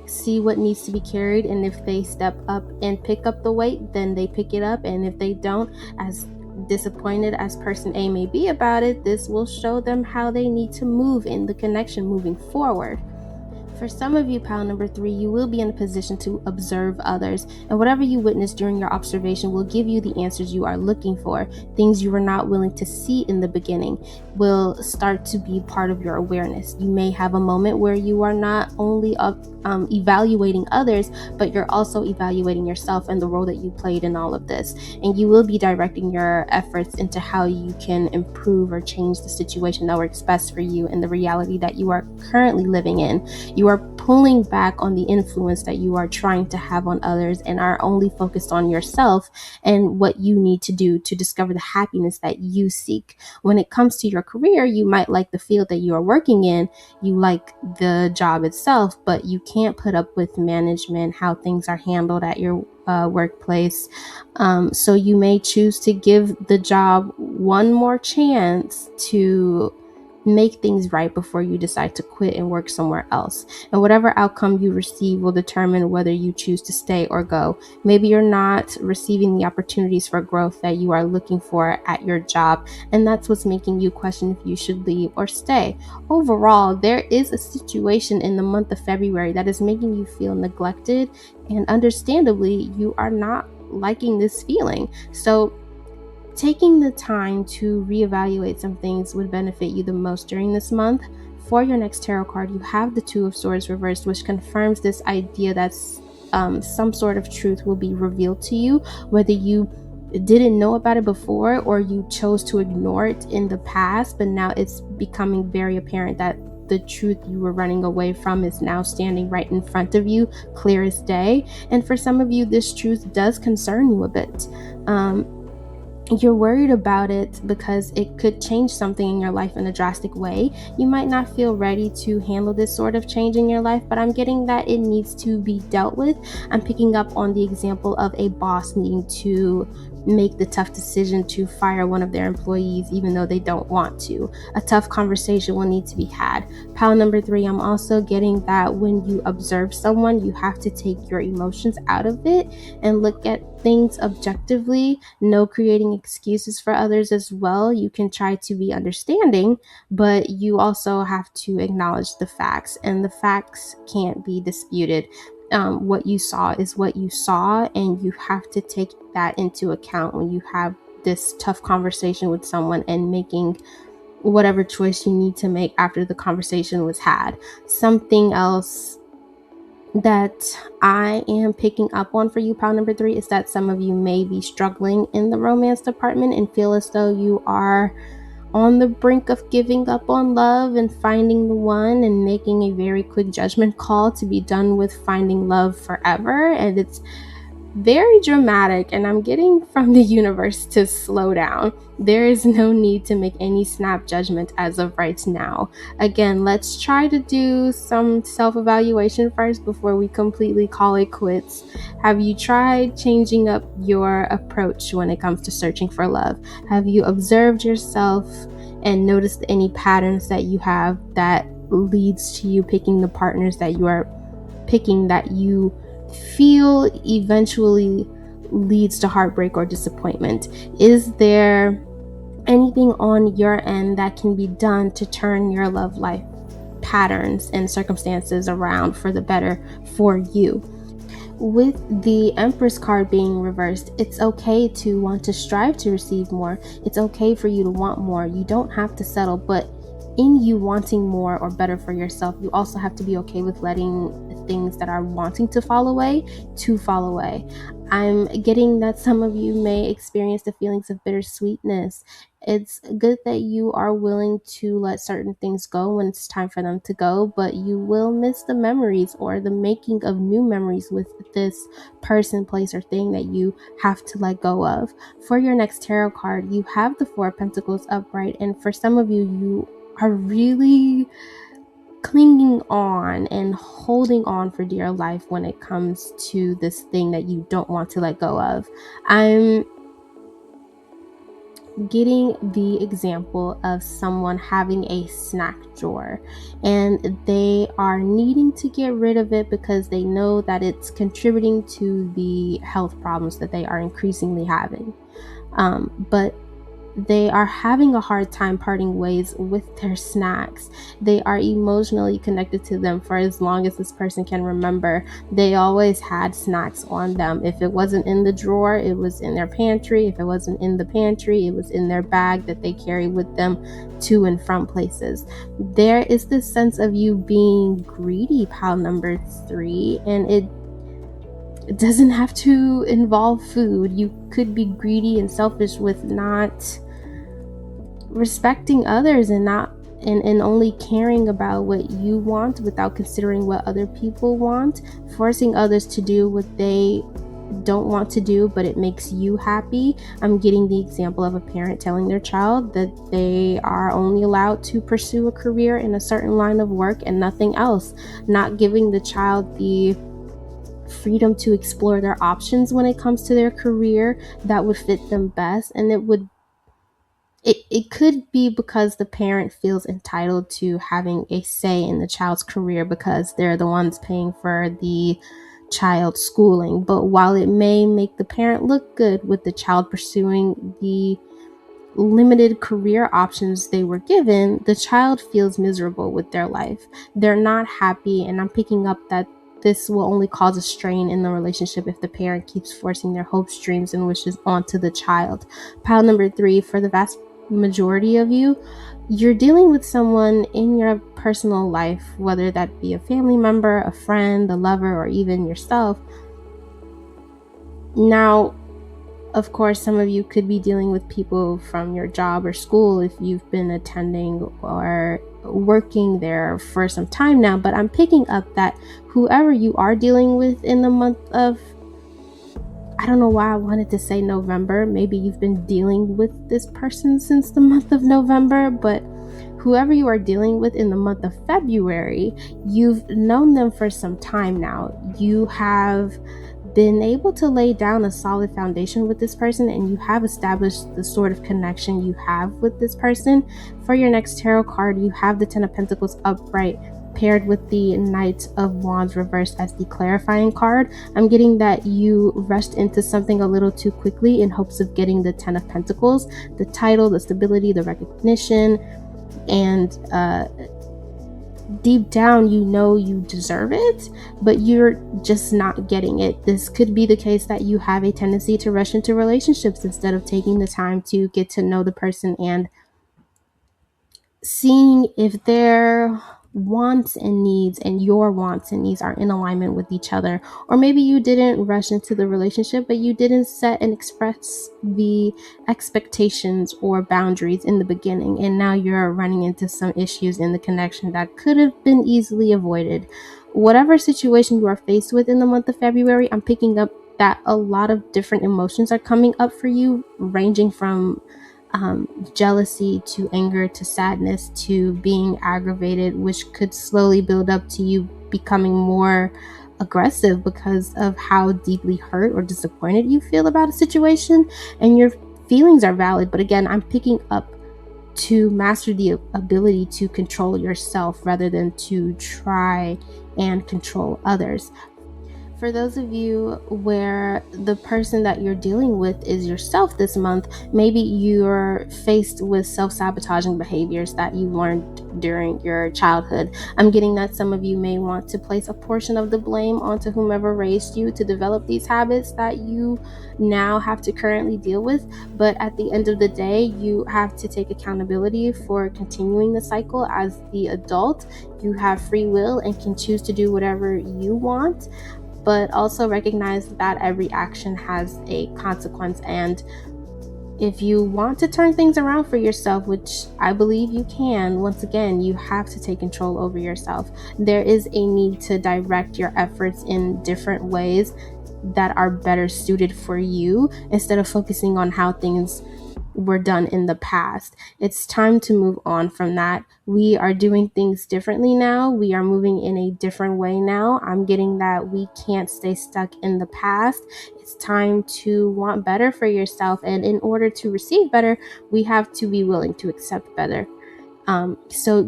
see what needs to be carried, and if they step up and pick up the weight, then they pick it up, and if they don't, as disappointed as person A may be about it, this will show them how they need to move in the connection moving forward. For some of you, pile number 3, you will be in a position to observe others, and whatever you witness during your observation will give you the answers you are looking for. Things you were not willing to see in the beginning will start to be part of your awareness. You may have a moment where you are not only evaluating others, but you're also evaluating yourself and the role that you played in all of this, and you will be directing your efforts into how you can improve or change the situation that works best for you and the reality that you are currently living in. You are pulling back on the influence that you are trying to have on others and are only focused on yourself and what you need to do to discover the happiness that you seek. When it comes to your career, you might like the field that you are working in, you like the job itself, but you can't put up with management, how things are handled at your workplace. So you may choose to give the job one more chance to make things right before you decide to quit and work somewhere else. And whatever outcome you receive will determine whether you choose to stay or go. Maybe you're not receiving the opportunities for growth that you are looking for at your job, and that's what's making you question if you should leave or stay. Overall, there is a situation in the month of February that is making you feel neglected, and understandably, you are not liking this feeling. So taking the time to reevaluate some things would benefit you the most during this month. For your next tarot card, you have the Two of Swords reversed, which confirms this idea that some sort of truth will be revealed to you, whether you didn't know about it before or you chose to ignore it in the past, but now it's becoming very apparent that the truth you were running away from is now standing right in front of you, clear as day. And for some of you, this truth does concern you a bit. You're worried about it because it could change something in your life in a drastic way. You might not feel ready to handle this sort of change in your life, but I'm getting that it needs to be dealt with. I'm picking up on the example of a boss needing to make the tough decision to fire one of their employees even though they don't want to. A tough conversation will need to be had. Pile number 3, I'm also getting that when you observe someone, you have to take your emotions out of it and look at things objectively. No creating excuses for others as well. You can try to be understanding, but you also have to acknowledge the facts, and the facts can't be disputed. What you saw is what you saw, and you have to take that into account when you have this tough conversation with someone and making whatever choice you need to make after the conversation was had. Something else that I am picking up on for you, pile number 3, is that some of you may be struggling in the romance department and feel as though you are on the brink of giving up on love and finding the one and making a very quick judgment call to be done with finding love forever. And it's very dramatic, and I'm getting from the universe to slow down. There is no need to make any snap judgment as of right now. Again, let's try to do some self-evaluation first before we completely call it quits. Have you tried changing up your approach when it comes to searching for love? Have you observed yourself and noticed any patterns that you have that leads to you picking the partners that you are picking that you feel eventually leads to heartbreak or disappointment? Is there anything on your end that can be done to turn your love life patterns and circumstances around for the better for you? With the Empress card being reversed, it's okay to want to strive to receive more. It's okay for you to want more. You don't have to settle, but in you wanting more or better for yourself, you also have to be okay with letting things that are wanting to fall away. I'm getting that some of you may experience the feelings of bittersweetness. It's good that you are willing to let certain things go when it's time for them to go, but you will miss the memories or the making of new memories with this person, place, or thing that you have to let go of. For your next tarot card, you have the Four of Pentacles upright, and for some of you, you are really clinging on and holding on for dear life when it comes to this thing that you don't want to let go of. I'm getting the example of someone having a snack drawer and they are needing to get rid of it because they know that it's contributing to the health problems that they are increasingly having. But they are having a hard time parting ways with their snacks. They are emotionally connected to them for as long as this person can remember. They always had snacks on them. If it wasn't in the drawer, it was in their pantry. If it wasn't in the pantry, it was in their bag that they carry with them to and from places. There is this sense of you being greedy, pile number 3, and it doesn't have to involve food. You could be greedy and selfish with not respecting others and not and only caring about what you want without considering what other people want, forcing others to do what they don't want to do but it makes you happy. I'm getting the example of a parent telling their child that they are only allowed to pursue a career in a certain line of work and nothing else, not giving the child the freedom to explore their options when it comes to their career that would fit them best. And it could be because the parent feels entitled to having a say in the child's career because they're the ones paying for the child's schooling. But while it may make the parent look good with the child pursuing the limited career options they were given, the child feels miserable with their life. They're not happy, and I'm picking up that this will only cause a strain in the relationship if the parent keeps forcing their hopes, dreams, and wishes onto the child. Pile number 3, for the vast majority of you, you're dealing with someone in your personal life, whether that be a family member, a friend, a lover, or even yourself. Now, of course, some of you could be dealing with people from your job or school if you've been attending or working there for some time now, but I'm picking up that whoever you are dealing with in the month of, I don't know why I wanted to say November. Maybe you've been dealing with this person since the month of November, but whoever you are dealing with in the month of February, you've known them for some time now. You have been able to lay down a solid foundation with this person, and you have established the sort of connection you have with this person. For your next tarot card, you have the Ten of Pentacles upright paired with the Knight of Wands reversed as the clarifying card. I'm getting that you rushed into something a little too quickly in hopes of getting the Ten of Pentacles, the title, the stability, the recognition, and deep down you know you deserve it, but you're just not getting it. This could be the case that you have a tendency to rush into relationships instead of taking the time to get to know the person and seeing if their wants and needs and your wants and needs are in alignment with each other. Or maybe you didn't rush into the relationship, but you didn't set and express the expectations or boundaries in the beginning, and now you're running into some issues in the connection that could have been easily avoided. Whatever situation you are faced with in the month of February, I'm picking up that a lot of different emotions are coming up for you, ranging from jealousy to anger to sadness to being aggravated, which could slowly build up to you becoming more aggressive because of how deeply hurt or disappointed you feel about a situation. And your feelings are valid, but again, I'm picking up to master the ability to control yourself rather than to try and control others. For those of you where the person that you're dealing with is yourself this month, maybe you're faced with self-sabotaging behaviors that you learned during your childhood. I'm getting that some of you may want to place a portion of the blame onto whomever raised you to develop these habits that you now have to currently deal with. But at the end of the day, you have to take accountability for continuing the cycle as the adult. You have free will and can choose to do whatever you want, but also recognize that every action has a consequence. And if you want to turn things around for yourself, which I believe you can, once again, you have to take control over yourself. There is a need to direct your efforts in different ways that are better suited for you instead of focusing on how things were done in the past. It's time to move on from that. We are doing things differently now. We are moving in a different way now. I'm getting that we can't stay stuck in the past. It's time to want better for yourself. And in order to receive better, we have to be willing to accept better. So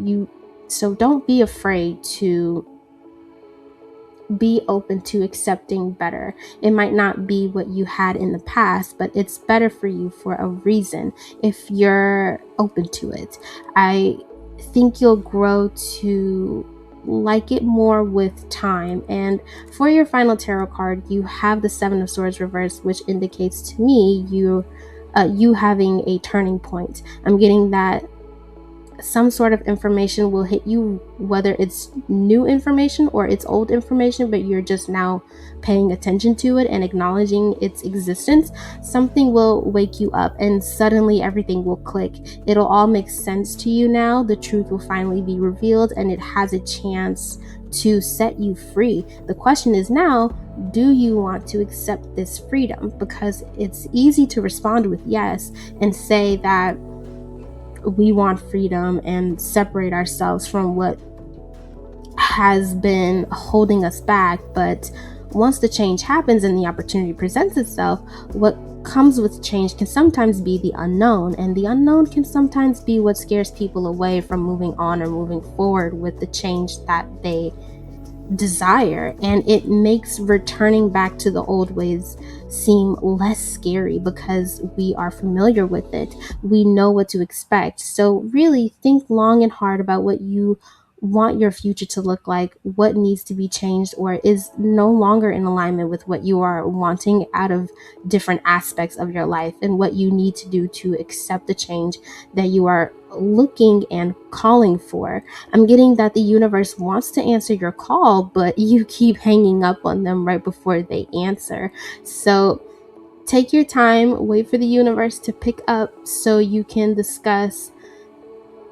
don't be afraid to be open to accepting better. It might not be what you had in the past, but it's better for you for a reason if you're open to it. I think you'll grow to like it more with time. And for your final tarot card, you have the Seven of Swords reversed, which indicates to me you having a turning point. I'm getting that some sort of information will hit you, whether it's new information or it's old information, but you're just now paying attention to it and acknowledging its existence. Something will wake you up and suddenly everything will click. It'll all make sense to you now. The truth will finally be revealed and it has a chance to set you free. The question is now, do you want to accept this freedom? Because it's easy to respond with yes and say that we want freedom and separate ourselves from what has been holding us back. But once the change happens and the opportunity presents itself, what comes with change can sometimes be the unknown, and the unknown can sometimes be what scares people away from moving on or moving forward with the change that they desire. And it makes returning back to the old ways seem less scary because we are familiar with it. We know what to expect. So really think long and hard about what you want your future to look like, what needs to be changed or is no longer in alignment with what you are wanting out of different aspects of your life, and what you need to do to accept the change that you are looking and calling for. I'm getting that the universe wants to answer your call, but you keep hanging up on them right before they answer. So take your time, wait for the universe to pick up so you can discuss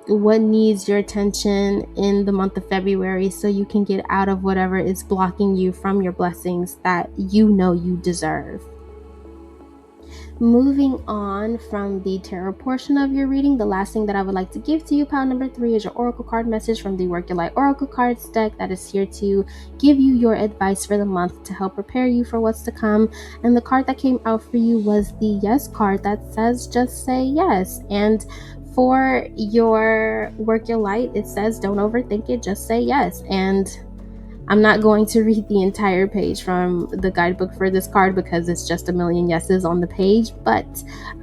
what needs your attention in the month of February so you can get out of whatever is blocking you from your blessings that you know you deserve. Moving on from the tarot portion of your reading, the last thing that I would like to give to you, pile number 3, is your oracle card message from the Work Your Light Oracle Cards deck that is here to give you your advice for the month to help prepare you for what's to come. And the card that came out for you was the Yes card that says just say yes. And for your Work Your Light, it says don't overthink it, just say yes. And I'm not going to read the entire page from the guidebook for this card because it's just a million yeses on the page, but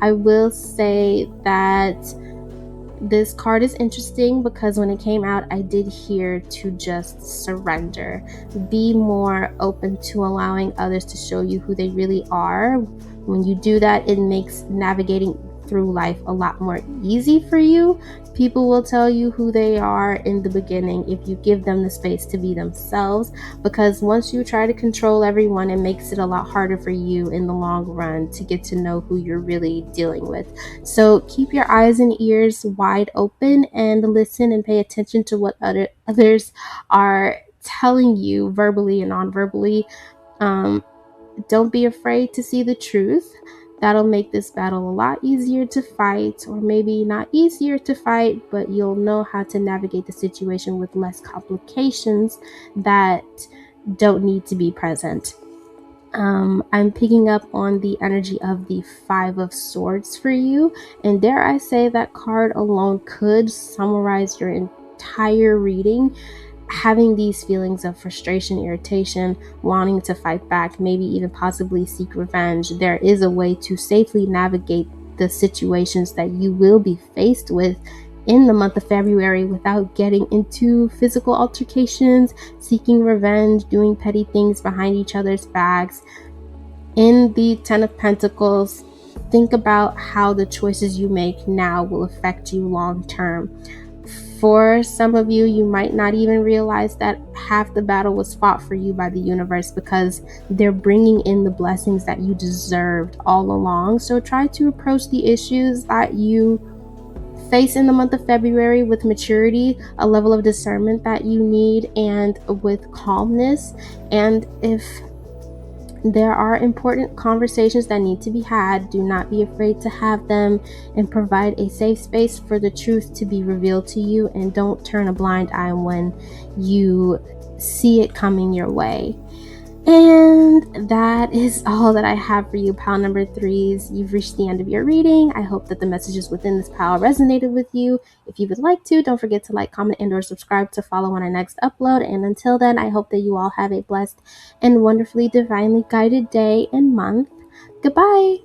I will say that this card is interesting because when it came out, I did hear to just surrender. Be more open to allowing others to show you who they really are. When you do that, it makes navigating through life a lot more easy for you. People will tell you who they are in the beginning if you give them the space to be themselves, because once you try to control everyone, it makes it a lot harder for you in the long run to get to know who you're really dealing with. So keep your eyes and ears wide open and listen and pay attention to what others are telling you verbally and non-verbally. Don't be afraid to see the truth. That'll make this battle a lot easier to fight, or maybe not easier to fight, but you'll know how to navigate the situation with less complications that don't need to be present. I'm picking up on the energy of the 5 of Swords for you, and dare I say that card alone could summarize your entire reading. Having these feelings of frustration, irritation, wanting to fight back, maybe even possibly seek revenge, there is a way to safely navigate the situations that you will be faced with in the month of February without getting into physical altercations, seeking revenge, doing petty things behind each other's backs. In the 10 of Pentacles, think about how the choices you make now will affect you long term. For some of you, you might not even realize that half the battle was fought for you by the universe because they're bringing in the blessings that you deserved all along. So try to approach the issues that you face in the month of February with maturity, a level of discernment that you need, and with calmness. And if there are important conversations that need to be had, do not be afraid to have them, and provide a safe space for the truth to be revealed to you, and don't turn a blind eye when you see it coming your way. And that is all that I have for you, pile number 3s. You've reached the end of your reading. I hope that the messages within this pile resonated with you. If you would like to, don't forget to like, comment, and or subscribe to follow when I next upload. And until then, I hope that you all have a blessed and wonderfully divinely guided day and month. Goodbye.